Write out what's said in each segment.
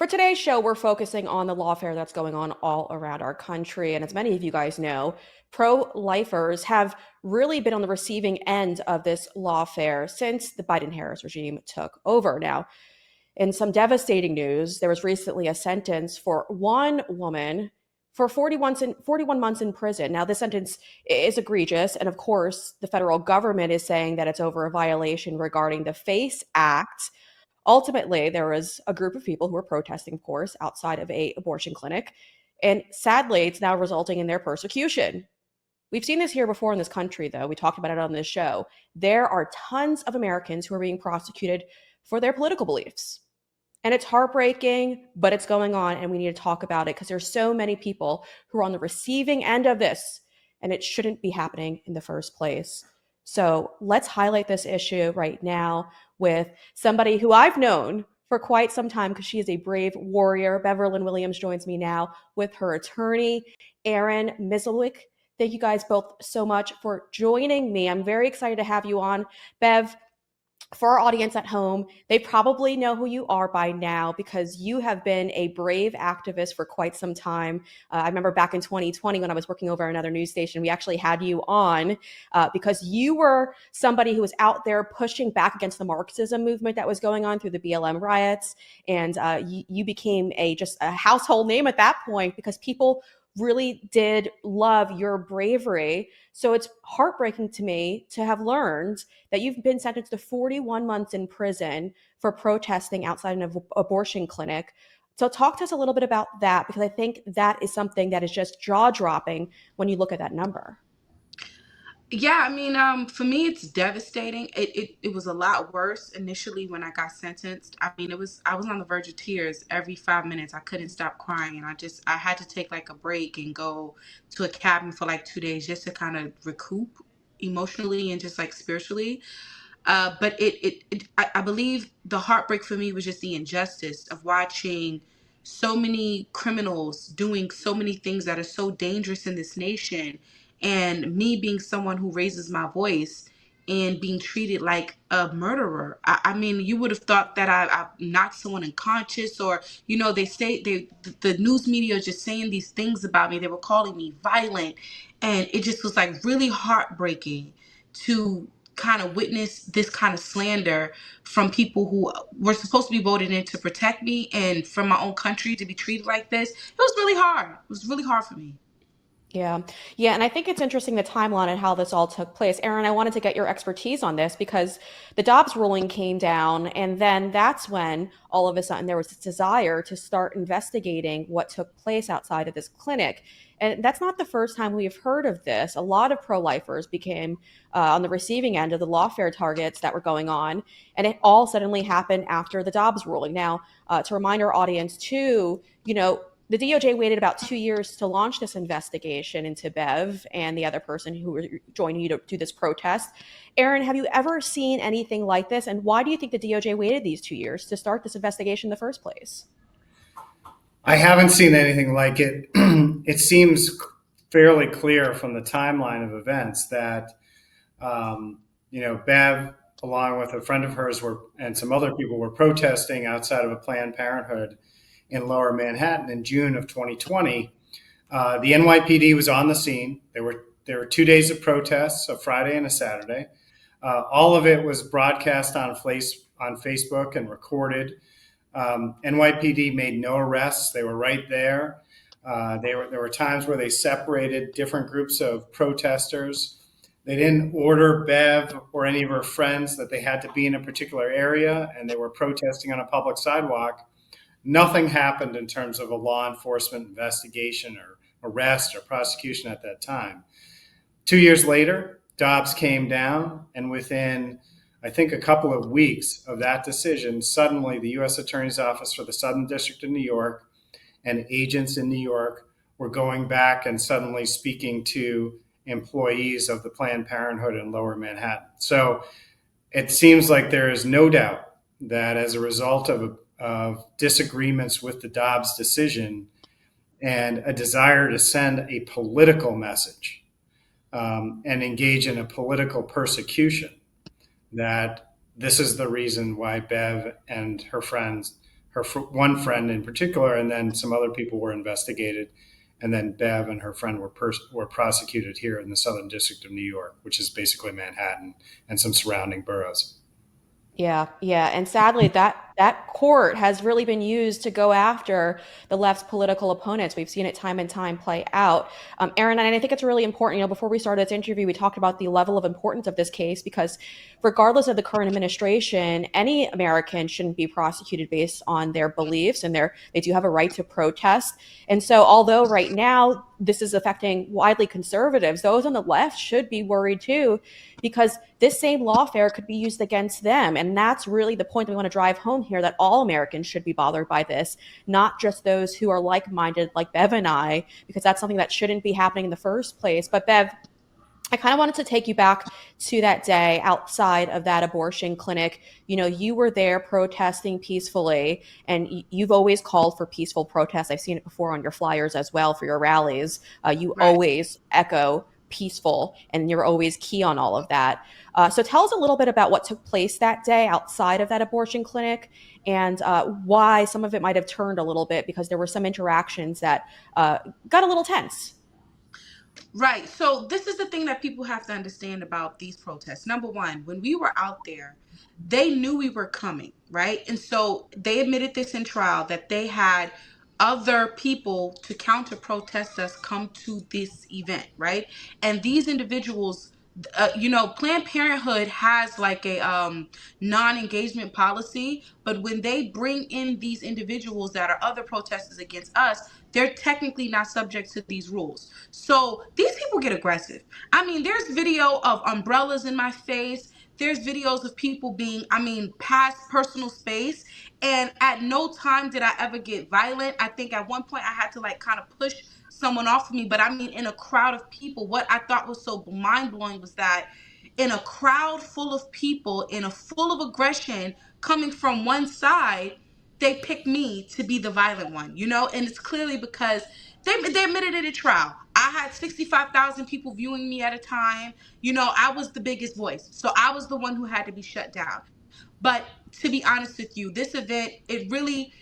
For today's show, we're focusing on the lawfare that's going on all around our country. And as many of you guys know, pro lifers have really been on the receiving end of this lawfare since the Biden Harris regime took over. Now, in some devastating news, there was recently a sentence for one woman for 41 months in prison. Now, this sentence is egregious. And of course, the federal government is saying that it's over a violation regarding the FACE Act. Ultimately, there was a group of people who were protesting, of course, outside of a abortion clinic. And sadly, it's now resulting in their persecution. We've seen this here before in this country, though. We talked about it on this show. There are tons of Americans who are being prosecuted for their political beliefs. And it's heartbreaking, but it's going on, and we need to talk about it because there's so many people who are on the receiving end of this, and it shouldn't be happening in the first place. So let's highlight this issue right now with somebody who I've known for quite some time because she is a brave warrior. Beverlyn Williams joins me now with her attorney, Erin Misselwick. Thank you guys both so much for joining me. I'm very excited to have you on. Bev, for our audience at home, they probably know who you are by now because you have been a brave activist for quite some time. I remember back in 2020 when I was working over another news station, we actually had you on because you were somebody who was out there pushing back against the Marxism movement that was going on through the BLM riots. And you became just a household name at that point because people really did love your bravery. So it's heartbreaking to me to have learned that you've been sentenced to 41 months in prison for protesting outside an abortion clinic. So talk to us a little bit about that, because I think that is something that is just jaw-dropping when you look at that number. Yeah, for me, it's devastating. It was a lot worse initially when I got sentenced. I was on the verge of tears every 5 minutes. I couldn't stop crying, and I had to take like a break and go to a cabin for like 2 days just to kind of recoup emotionally and just like spiritually. But I believe the heartbreak for me was just the injustice of watching so many criminals doing so many things that are so dangerous in this nation, and me being someone who raises my voice and being treated like a murderer. You would have thought that I knocked someone unconscious, or they say the news media is just saying these things about me. They were calling me violent, and it just was like really heartbreaking to kind of witness this kind of slander from people who were supposed to be voted in to protect me, and from my own country to be treated like this. It was really hard. It was really hard for me. Yeah. Yeah. And I think it's interesting the timeline and how this all took place. Aaron, I wanted to get your expertise on this because the Dobbs ruling came down. And then that's when all of a sudden there was this desire to start investigating what took place outside of this clinic. And that's not the first time we've heard of this. A lot of pro lifers became on the receiving end of the lawfare targets that were going on. And it all suddenly happened after the Dobbs ruling. Now, to remind our audience, too, the DOJ waited about 2 years to launch this investigation into Bev and the other person who were joining you to do this protest. Aaron, have you ever seen anything like this? And why do you think the DOJ waited these 2 years to start this investigation in the first place? I haven't seen anything like it. It seems fairly clear from the timeline of events that, Bev, along with a friend of hers, and some other people were protesting outside of a Planned Parenthood in Lower Manhattan in June of 2020. The NYPD was on the scene. There were 2 days of protests, a Friday and a Saturday. All of it was broadcast on Facebook and recorded. NYPD made no arrests. They were right there. There were times where they separated different groups of protesters. They didn't order Bev or any of her friends that they had to be in a particular area, and they were protesting on a public sidewalk. Nothing happened in terms of a law enforcement investigation or arrest or prosecution at that time. 2 years later, Dobbs came down, and within, I think, a couple of weeks of that decision, suddenly the U.S. Attorney's Office for the Southern District of New York and agents in New York were going back and suddenly speaking to employees of the Planned Parenthood in Lower Manhattan. So it seems like there is no doubt that as a result of disagreements with the Dobbs decision and a desire to send a political message and engage in a political persecution, that this is the reason why Bev and her friends one friend in particular, and then some other people were investigated, and then Bev and her friend were prosecuted here in the Southern District of New York, which is basically Manhattan and some surrounding boroughs. Yeah, yeah, and sadly, that court has really been used to go after the left's political opponents. We've seen it time and time play out. Aaron, and I think it's really important. Before we started this interview, we talked about the level of importance of this case because, regardless of the current administration, any American shouldn't be prosecuted based on their beliefs, and they do have a right to protest. And so, although right now this is affecting widely conservatives, those on the left should be worried too, because this same lawfare could be used against them. And that's really the point that we want to drive home here, that all Americans should be bothered by this, not just those who are like-minded like Bev and I, because that's something that shouldn't be happening in the first place. But Bev, I kind of wanted to take you back to that day outside of that abortion clinic. You were there protesting peacefully, and you've always called for peaceful protests. I've seen it before on your flyers as well for your rallies. You Right. always echo peaceful, and you're always key on all of that. So tell us a little bit about what took place that day outside of that abortion clinic, and why some of it might have turned a little bit because there were some interactions that got a little tense. Right. So this is the thing that people have to understand about these protests. Number one, when we were out there, they knew we were coming, right? And so they admitted this in trial that they had other people to counter protest us come to this event, right? And these individuals, Planned Parenthood has like a non-engagement policy, but when they bring in these individuals that are other protesters against us, they're technically not subject to these rules. So these people get aggressive. I mean, there's video of umbrellas in my face. There's videos of people being, past personal space. And at no time did I ever get violent. I think at one point I had to like kind of push someone off of me. But I mean, in a crowd of people, what I thought was so mind blowing was that in a crowd full of people, in a full of aggression coming from one side, they picked me to be the violent one, and it's clearly because they admitted it at trial. I had 65,000 people viewing me at a time. I was the biggest voice. So I was the one who had to be shut down. But to be honest with you, this event, they really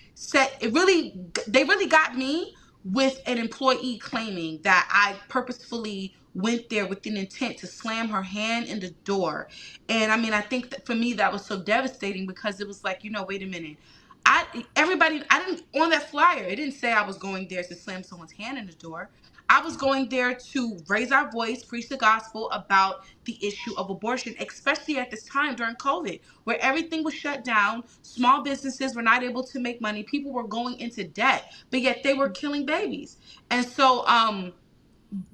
got me with an employee claiming that I purposefully went there with an intent to slam her hand in the door. And I mean, I think that for me, that was so devastating because it was like, wait a minute. I didn't, on that flyer, it didn't say I was going there to slam someone's hand in the door. I was going there to raise our voice, preach the gospel about the issue of abortion, especially at this time during COVID, where everything was shut down. Small businesses were not able to make money. People were going into debt, but yet they were killing babies. And so,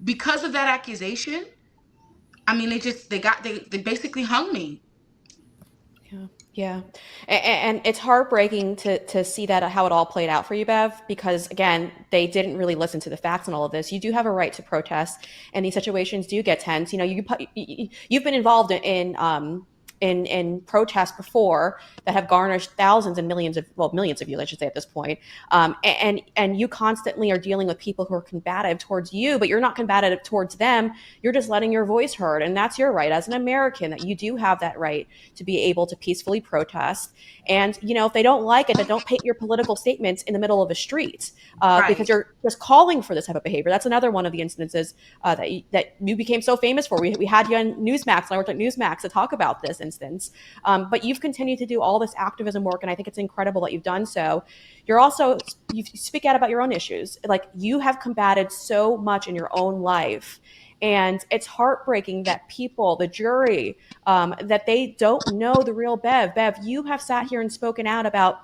because of that accusation, I mean, they basically hung me. Yeah, yeah, and it's heartbreaking to see that how it all played out for you, Bev. Because again, they didn't really listen to the facts and all of this. You do have a right to protest, and these situations do get tense. You've been involved in protests before that have garnished thousands and millions of views, I should say at this point. And you constantly are dealing with people who are combative towards you, but you're not combative towards them. You're just letting your voice heard, and that's your right as an American, that you do have that right to be able to peacefully protest. And if they don't like it, then don't paint your political statements in the middle of a street, because Right. you're just calling for this type of behavior. That's another one of the instances that you became so famous for. We had you on Newsmax, and I worked at Newsmax to talk about this instance. But you've continued to do all this activism work, and I think it's incredible that you've done so. You speak out about your own issues. Like, you have combated so much in your own life. And it's heartbreaking that people, the jury, that they don't know the real Bev. Bev, you have sat here and spoken out about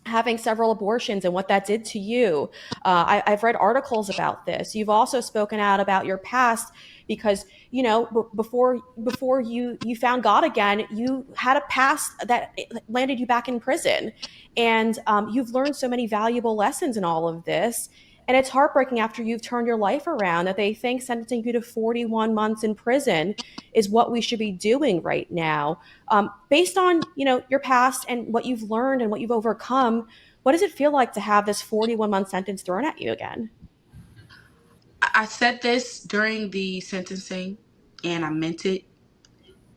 having several abortions and what that did to you. I've read articles about this. You've also spoken out about your past because before you found God again, you had a past that landed you back in prison, and you've learned so many valuable lessons in all of this. And it's heartbreaking after you've turned your life around that they think sentencing you to 41 months in prison is what we should be doing right now. Based on your past and what you've learned and what you've overcome, what does it feel like to have this 41-month sentence thrown at you again? I said this during the sentencing, and I meant it.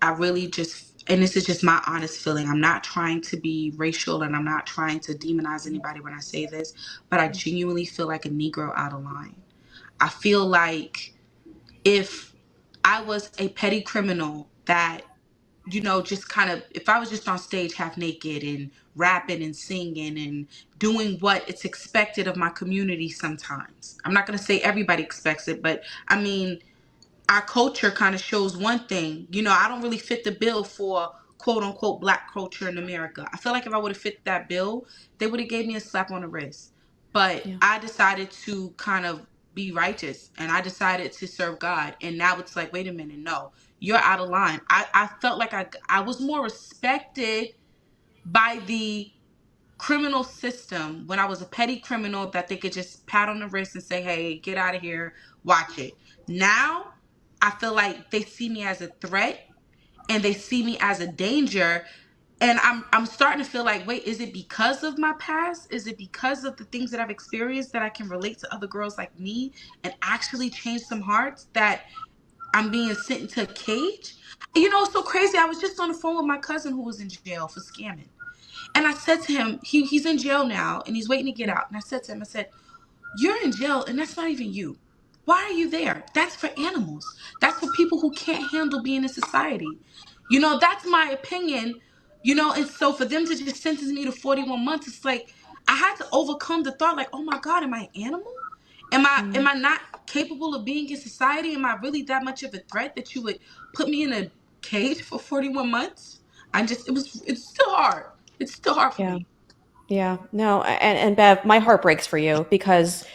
I really just and this is just my honest feeling. I'm not trying to be racial and I'm not trying to demonize anybody when I say this, but I genuinely feel like a Negro out of line. I feel like if I was a petty criminal that, just kind of, if I was just on stage half naked and rapping and singing and doing what it's expected of my community sometimes. I'm not going to say everybody expects it, but I mean, our culture kind of shows one thing. I don't really fit the bill for quote unquote black culture in America. I feel like if I would have fit that bill, they would have gave me a slap on the wrist. But Yeah. I decided to kind of be righteous and I decided to serve God. And now it's like, wait a minute, no, you're out of line. I felt like I was more respected by the criminal system when I was a petty criminal, that they could just pat on the wrist and say, hey, get out of here, watch it. Now, I feel like they see me as a threat and they see me as a danger. And I'm starting to feel like, wait, is it because of my past? Is it because of the things that I've experienced that I can relate to other girls like me and actually change some hearts, that I'm being sent into a cage? It's so crazy. I was just on the phone with my cousin who was in jail for scamming. And I said to him, he's in jail now and he's waiting to get out. And I said to him, I said, you're in jail and that's not even you. Why are you there? That's for animals. That's for people who can't handle being in society. That's my opinion. And so for them to just sentence me to 41 months, it's like I had to overcome the thought, like, oh my God, am I an animal? Am I not capable of being in society? Am I really that much of a threat that you would put me in a cage for 41 months? It's still hard. It's still hard for Yeah. me. Yeah, no, and Bev, my heart breaks for you because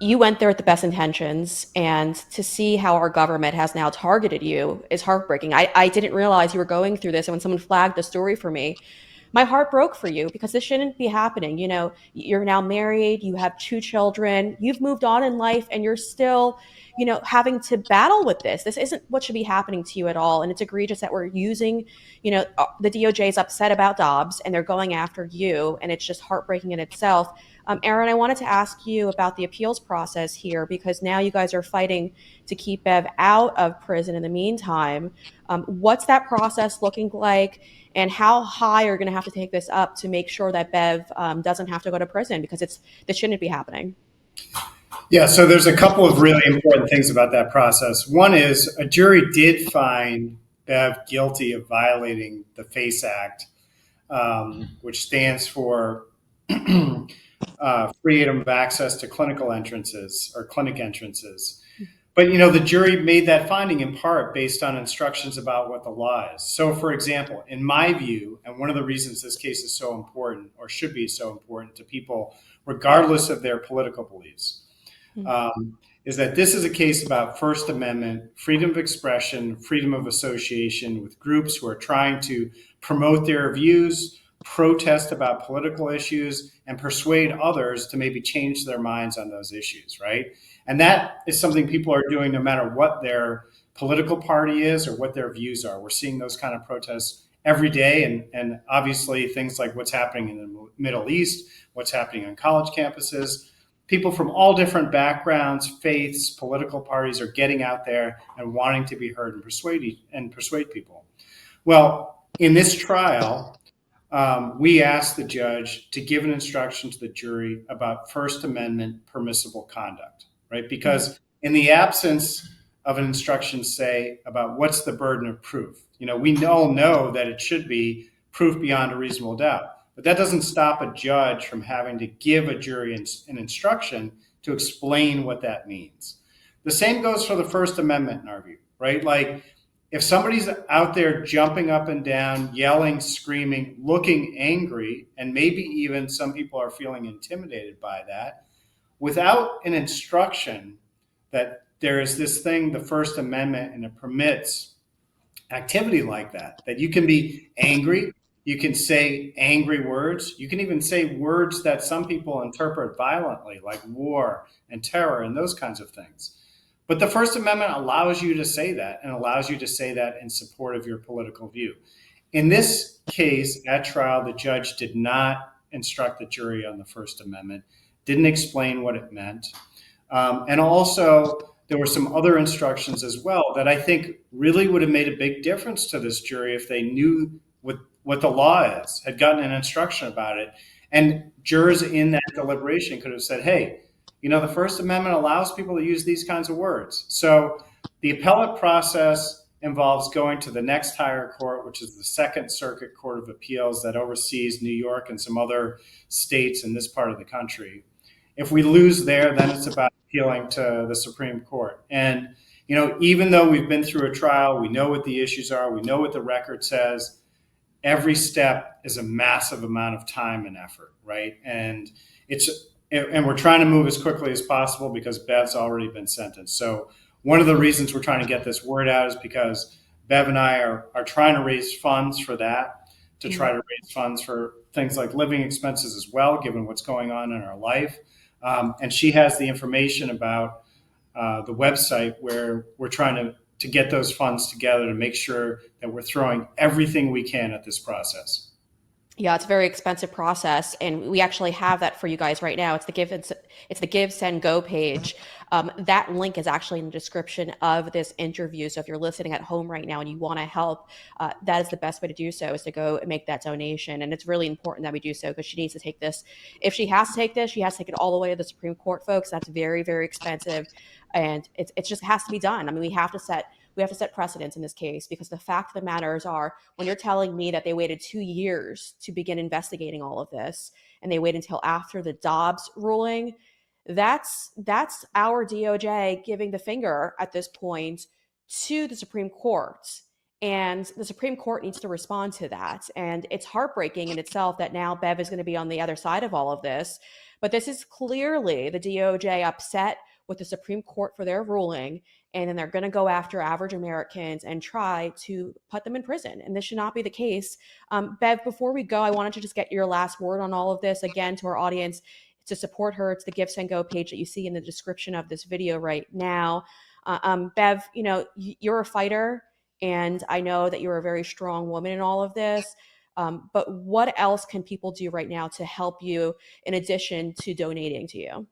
you went there with the best intentions, and to see how our government has now targeted you is heartbreaking. I didn't realize you were going through this, and when someone flagged the story for me, my heart broke for you because this shouldn't be happening. You're now married, you have two children, you've moved on in life, and you're still, having to battle with this. This isn't what should be happening to you at all, and it's egregious that we're using, the DOJ is upset about Dobbs and they're going after you, and it's just heartbreaking in itself. Aaron, I wanted to ask you about the appeals process here because now you guys are fighting to keep Bev out of prison in the meantime. What's that process looking like, and how high are you going to have to take this up to make sure that Bev doesn't have to go to prison, because this shouldn't be happening? Yeah, so there's a couple of really important things about that process. One is a jury did find Bev guilty of violating the FACE Act, which stands for freedom of access to clinical entrances or clinic entrances. But the jury made that finding in part based on instructions about what the law is. So, for example, in my view, and one of the reasons this case is so important, or should be so important to people, regardless of their political beliefs, is that this is a case about First Amendment, freedom of expression, freedom of association with groups who are trying to promote their views, protest about political issues, and persuade others to maybe change their minds on those issues, right? And that is something people are doing no matter what their political party is or what their views are. We're seeing those kind of protests every day. And obviously things like what's happening in the Middle East, what's happening on college campuses. People from all different backgrounds, faiths, political parties are getting out there and wanting to be heard and persuade people. Well, in this trial, we asked the judge to give an instruction to the jury about First Amendment permissible conduct, right? Because in the absence of an instruction, say, about what's the burden of proof, we all know that it should be proof beyond a reasonable doubt. But that doesn't stop a judge from having to give a jury an instruction to explain what that means. The same goes for the First Amendment in our view, right? Like, if somebody's out there jumping up and down, yelling, screaming, looking angry, and maybe even some people are feeling intimidated by that, without an instruction that there is this thing, the First Amendment, and it permits activity like that you can be angry, you can say angry words, you can even say words that some people interpret violently, like war and terror and those kinds of things. But the First Amendment allows you to say that, and allows you to say that in support of your political view. In this case, at trial, the judge did not instruct the jury on the First Amendment, didn't explain what it meant. And also, there were some other instructions as well that I think really would have made a big difference to this jury if they knew what the law is, had gotten an instruction about it. And jurors in that deliberation could have said, hey, the First Amendment allows people to use these kinds of words. So the appellate process involves going to the next higher court, which is the Second Circuit Court of Appeals that oversees New York and some other states in this part of the country. If we lose there, then it's about appealing to the Supreme Court. And, even though we've been through a trial, we know what the issues are, we know what the record says, every step is a massive amount of time and effort, right? And we're trying to move as quickly as possible because Bev's already been sentenced. So one of the reasons we're trying to get this word out is because Bev and I are trying to raise funds for that, to try to raise funds for things like living expenses as well, given what's going on in our life. And she has the information about the website where we're trying to get those funds together to make sure that we're throwing everything we can at this process. Yeah, it's a very expensive process, and we actually have that for you guys right now. It's the Give, Send, Go page. That link is actually in the description of this interview. So if you're listening at home right now and you want to help, that is the best way to do so, is to go and make that donation. And it's really important that we do so, because she needs to take this. If she has to take this, she has to take it all the way to the Supreme Court, folks. That's very, very expensive, and it just has to be done. I mean, we have to set precedents in this case, because the fact of the matters are, when you're telling me that they waited 2 years to begin investigating all of this, and they waited until after the Dobbs ruling, that's our DOJ giving the finger at this point to the Supreme Court. And the Supreme Court needs to respond to that. And it's heartbreaking in itself that now Bev is going to be on the other side of all of this. But this is clearly the DOJ upset with the Supreme Court for their ruling, and then they're going to go after average Americans and try to put them in prison. And this should not be the case. Bev, before we go, I wanted to just get your last word on all of this. Again, to our audience, to support her, it's the Give, Send, Go page that you see in the description of this video right now. Bev, you're a fighter, and I know that you're a very strong woman in all of this. But what else can people do right now to help you, in addition to donating to you?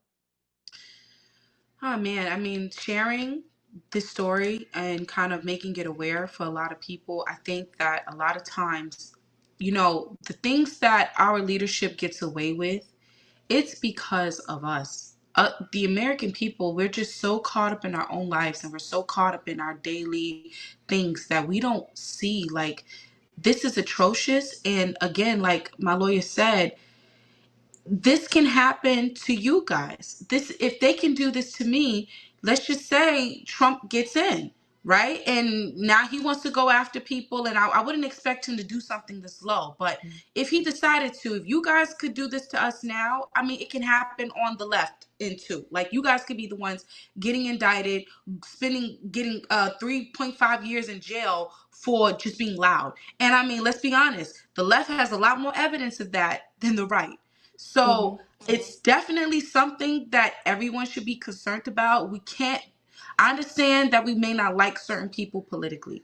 Oh man, I mean, sharing this story and kind of making it aware for a lot of people. I think that a lot of times, the things that our leadership gets away with, it's because of us. The American people, we're just so caught up in our own lives, and we're so caught up in our daily things that we don't see, like, this is atrocious. And again, like my lawyer said, this can happen to you guys. If they can do this to me, let's just say Trump gets in, right? And now he wants to go after people, and I wouldn't expect him to do something this low. But if he decided to, if you guys could do this to us now, I mean, it can happen on the left end too. Like, you guys could be the ones getting indicted, getting 3.5 years in jail for just being loud. And I mean, let's be honest, the left has a lot more evidence of that than the right. So it's definitely something that everyone should be concerned about. I understand that we may not like certain people politically,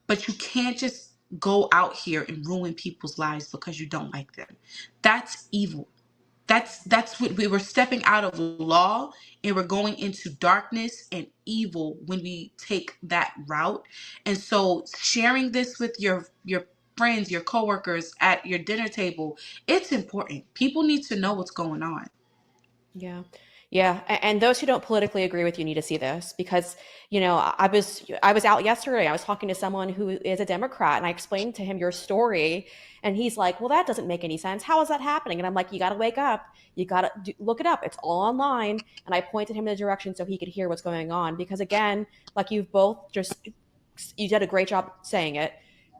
but you can't just go out here and ruin people's lives because you don't like them. That's evil. That's what we were stepping out of law, and we're going into darkness and evil when we take that route. And so sharing this with your friends, your coworkers at your dinner table, it's important. People need to know what's going on. Yeah. Yeah. And those who don't politically agree with you need to see this, because, I was out yesterday. I was talking to someone who is a Democrat, and I explained to him your story, and he's like, well, that doesn't make any sense. How is that happening? And I'm like, you got to wake up. You got to look it up. It's all online. And I pointed him in the direction so he could hear what's going on. Because again, like you did a great job saying it.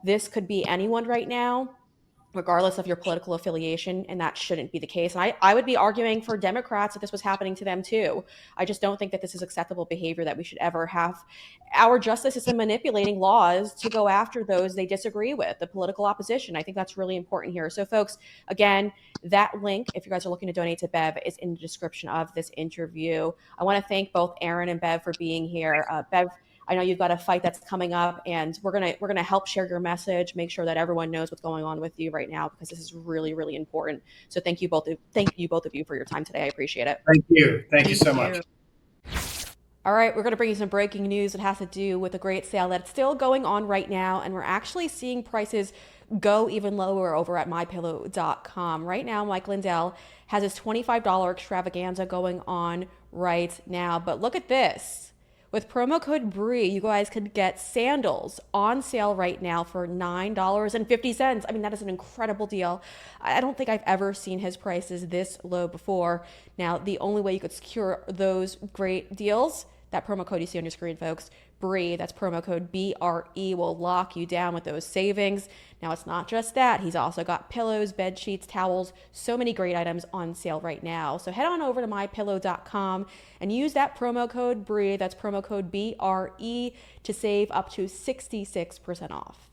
This could be anyone right now, regardless of your political affiliation, and that shouldn't be the case. And I would be arguing for Democrats if this was happening to them too. I just don't think that this is acceptable behavior that we should ever have our justice system manipulating laws to go after those they disagree with, the political opposition. I think that's really important here. So folks, again, that link, if you guys are looking to donate to Bev, is in the description of this interview. I want to thank both Aaron and Bev for being here. Bev, I know you've got a fight that's coming up, and we're gonna help share your message, make sure that everyone knows what's going on with you right now, because this is really, really important. So thank you both of you for your time today. I appreciate it. Thank you. Thank you so much. All right, we're going to bring you some breaking news that has to do with a great sale that's still going on right now, and we're actually seeing prices go even lower over at mypillow.com. Right now, Mike Lindell has his $25 extravaganza going on right now. But look at this. With promo code BREE, you guys could get sandals on sale right now for $9.50. I mean, that is an incredible deal. I don't think I've ever seen his prices this low before. Now, the only way you could secure those great deals, that promo code you see on your screen, folks, BREE, that's promo code BRE, will lock you down with those savings. Now, it's not just that. He's also got pillows, bed sheets, towels, so many great items on sale right now. So head on over to mypillow.com and use that promo code BREE, that's promo code BRE, to save up to 66% off.